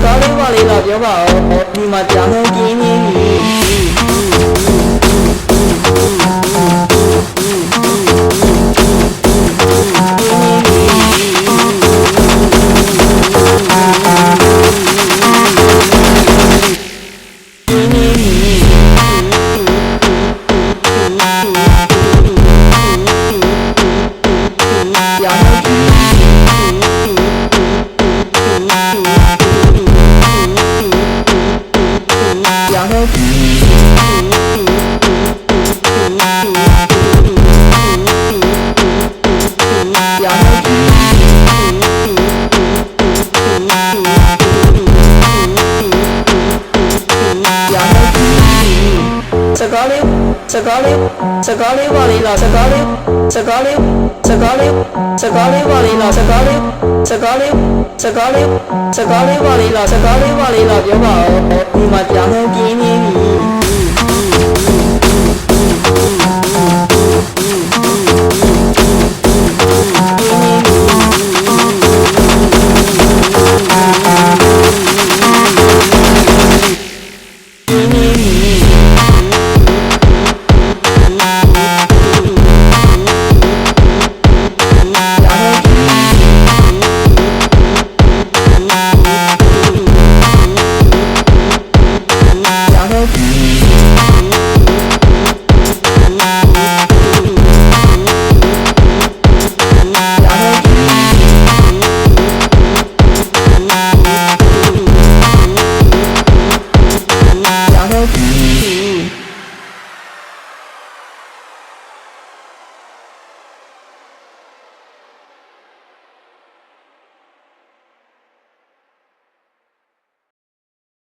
ကားလေးပါလေးလာပြောပါဦးဒီမှာကြောင်နေပြင်းနေပြီစကားလေးပါလေးလာစကားလေးပါလေးလာစကားလေးပါလေးလာပြောပါဦးဒီမှာကြောင်နေပြင်းနေ